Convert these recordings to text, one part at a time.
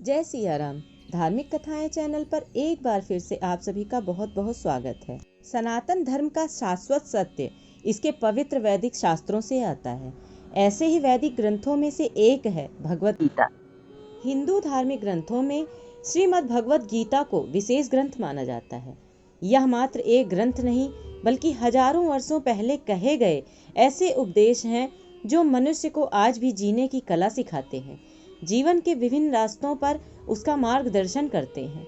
जय सिया राम। धार्मिक कथाएं चैनल पर एक बार फिर से आप सभी का बहुत बहुत स्वागत है। सनातन धर्म का शाश्वत सत्य इसके पवित्र वैदिक शास्त्रों से आता है। ऐसे ही वैदिक ग्रंथों में से एक है भगवत गीता। हिंदू धार्मिक ग्रंथों में श्रीमद् भगवत गीता को विशेष ग्रंथ माना जाता है। यह मात्र एक ग्रंथ नहीं बल्कि हजारों वर्षों पहले कहे गए ऐसे उपदेश हैं जो मनुष्य को आज भी जीने की कला सिखाते हैं, जीवन के विभिन्न रास्तों पर उसका मार्गदर्शन करते हैं।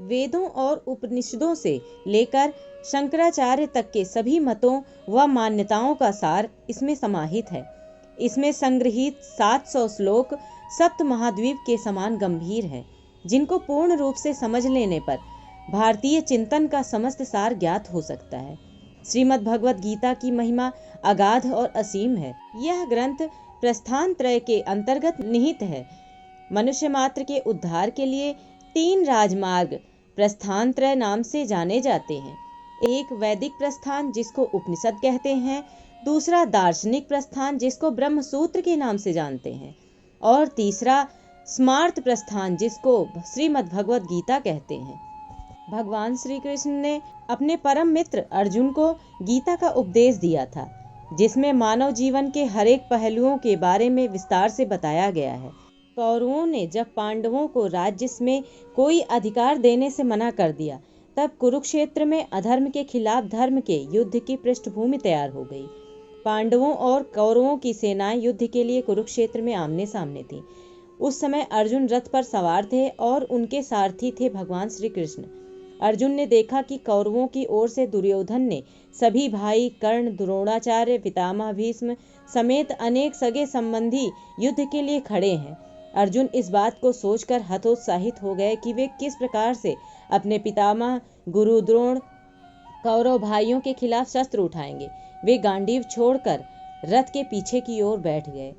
वेदों और उपनिषदों से लेकर शंकराचार्य तक के सभी मतों व मान्यताओं का सार इसमें समाहित है। इसमें संग्रहित 700 श्लोक सप्त महाद्वीप के समान गंभीर है, जिनको पूर्ण रूप से समझ लेने पर भारतीय चिंतन का समस्त सार ज्ञात हो सकता है। श्रीमद् भगवत गीता की महिमा अगाध और असीम है। यह ग्रंथ प्रस्थान त्रय के अंतर्गत निहित है। मनुष्य मात्र के उद्धार के लिए 3 राजमार्ग प्रस्थान त्रय नाम से जाने जाते हैं। एक वैदिक प्रस्थान जिसको उपनिषद कहते हैं, दूसरा दार्शनिक प्रस्थान जिसको ब्रह्म सूत्र के नाम से जानते हैं, और तीसरा स्मार्त प्रस्थान जिसको श्रीमद् भगवत गीता कहते हैं। भगवान श्री कृष्ण ने अपने परम मित्र अर्जुन को गीता का उपदेश दिया था, जिसमें मानव जीवन के हर एक पहलुओं के बारे में विस्तार से बताया गया है। कौरवों ने जब पांडवों को राज्य में कोई अधिकार देने से मना कर दिया, तब कुरुक्षेत्र में अधर्म के खिलाफ धर्म के युद्ध की पृष्ठभूमि तैयार हो गई। पांडवों और कौरवों की सेनाएं युद्ध के लिए कुरुक्षेत्र में आमने सामने थीं। उस समय अर्जुन रथ पर सवार थे और उनके सारथी थे भगवान श्री कृष्ण। अर्जुन ने देखा कि कौरवों की ओर से दुर्योधन ने सभी भाई कर्ण, द्रोणाचार्य, पितामह भीष्म समेत अनेक सगे संबंधी युद्ध के लिए खड़े हैं। अर्जुन इस बात को सोचकर हतोत्साहित हो गए कि वे किस प्रकार से अपने पितामह गुरु द्रोण कौरव भाइयों के खिलाफ शस्त्र उठाएंगे। वे गांडीव छोड़कर रथ के पीछे की ओर बैठ गए।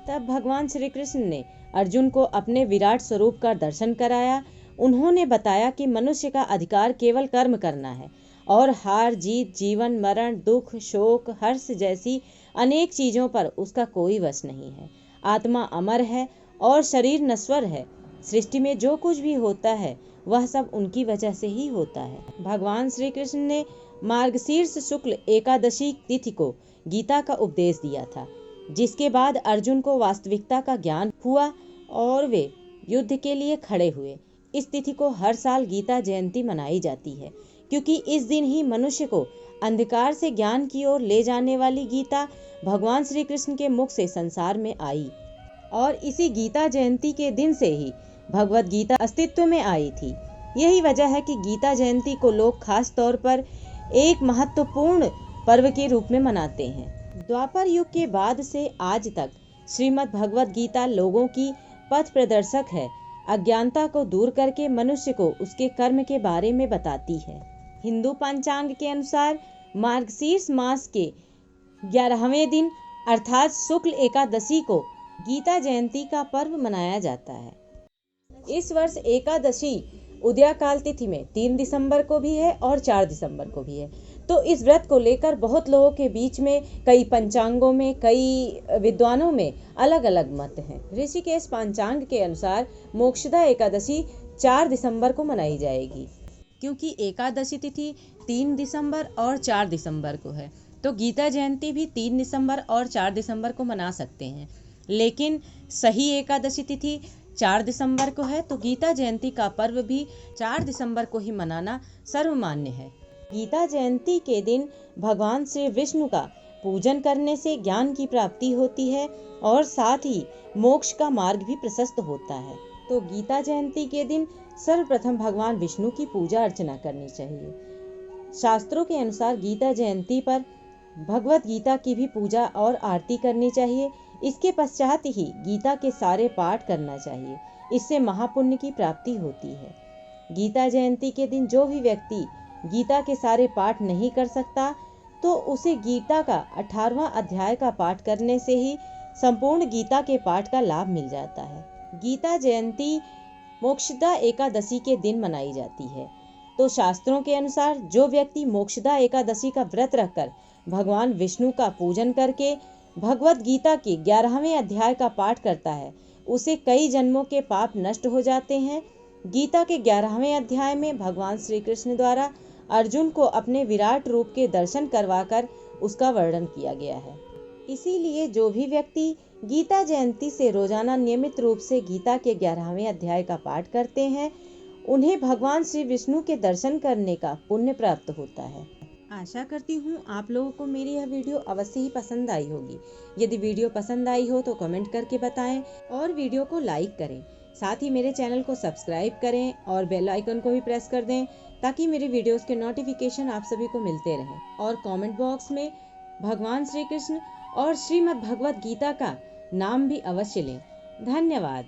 तब भगवान श्री कृष्ण ने अर्जुन को अपने विराट स्वरूप का दर्शन कराया। उन्होंने बताया कि मनुष्य का अधिकार केवल कर्म करना है और हार जीत, जीवन मरण, दुख, शोक, हर्ष जैसी अनेक चीजों पर उसका कोई वश नहीं है। आत्मा अमर है और शरीर नश्वर है। सृष्टि में जो कुछ भी होता है वह सब उनकी वजह से ही होता है। भगवान श्री कृष्ण ने मार्गशीर्ष शुक्ल एकादशी तिथि को गीता का उपदेश दिया था, जिसके बाद अर्जुन को वास्तविकता का ज्ञान हुआ और वे युद्ध के लिए खड़े हुए। इस तिथि को हर साल गीता जयंती मनाई जाती है, क्योंकि इस दिन ही मनुष्य को अंधकार से ज्ञान की ओर ले जाने वाली गीता भगवान श्री कृष्ण के मुख से संसार में आई, और इसी गीता जयंती के दिन से ही भगवत गीता अस्तित्व में आई थी। यही वजह है कि गीता जयंती को लोग खास तौर पर एक महत्वपूर्ण पर्व के रूप में मनाते हैं। द्वापर युग के बाद से आज तक श्रीमद् भगवत गीता लोगों की पथ प्रदर्शक है। अज्ञानता को दूर करके मनुष्य को उसके कर्म के बारे में बताती है। हिंदू पंचांग के अनुसार मार्गशीर्ष मास के 11वें दिन अर्थात शुक्ल एकादशी को गीता जयंती का पर्व मनाया जाता है। इस वर्ष एकादशी उदयाकाल तिथि में 3 दिसंबर को भी है और 4 दिसंबर को भी है। तो इस व्रत को लेकर बहुत लोगों के बीच में, कई पंचांगों में, कई विद्वानों में अलग अलग मत हैं। ऋषिकेश पंचांग के अनुसार मोक्षदा एकादशी 4 दिसंबर को मनाई जाएगी, क्योंकि एकादशी तिथि 3 दिसंबर और 4 दिसंबर को है। तो गीता जयंती भी 3 दिसंबर और 4 दिसंबर को मना सकते हैं, लेकिन सही एकादशी तिथि 4 दिसंबर को है। तो गीता जयंती का पर्व भी 4 दिसंबर को ही मनाना सर्वमान्य है। गीता जयंती के दिन भगवान श्री विष्णु का पूजन करने से ज्ञान की प्राप्ति होती है और साथ ही मोक्ष का मार्ग भी प्रशस्त होता है। तो गीता जयंती के दिन सर्वप्रथम भगवान विष्णु की पूजा अर्चना करनी चाहिए। शास्त्रों के अनुसार गीता जयंती पर भगवत गीता की भी पूजा और आरती करनी चाहिए। इसके पश्चात ही गीता के सारे पाठ करना चाहिए। इससे महापुण्य की प्राप्ति होती है। गीता जयंती के दिन जो भी व्यक्ति गीता के सारे पाठ नहीं कर सकता, तो उसे गीता का 18वां अध्याय का पाठ करने से ही संपूर्ण गीता के पाठ का लाभ मिल जाता है। गीता जयंती मोक्षदा एकादशी के दिन मनाई जाती है। तो शास्त्रों के अनुसार जो व्यक्ति मोक्षदा एकादशी का व्रत रखकर भगवान विष्णु का पूजन करके भगवत गीता के 11वें अध्याय का पाठ करता है, उसे कई जन्मों के पाप नष्ट हो जाते हैं। गीता के 11वें अध्याय में भगवान श्री कृष्ण द्वारा अर्जुन को अपने विराट रूप के दर्शन करवाकर उसका वर्णन किया गया है। इसीलिए जो भी व्यक्ति गीता जयंती से रोजाना नियमित रूप से गीता के 11वें अध्याय का पाठ करते हैं, उन्हें भगवान श्री विष्णु के दर्शन करने का पुण्य प्राप्त होता है। आशा करती हूँ आप लोगों को मेरी यह वीडियो अवश्य ही पसंद आई होगी। यदि वीडियो पसंद आई हो तो कमेंट करके बताएं और वीडियो को लाइक करें। साथ ही मेरे चैनल को सब्सक्राइब करें और बेल आइकन को भी प्रेस कर दें ताकि मेरी वीडियोस के नोटिफिकेशन आप सभी को मिलते रहें। और कमेंट बॉक्स में भगवान श्री कृष्ण और श्रीमद् भगवत गीता का नाम भी अवश्य लें। धन्यवाद।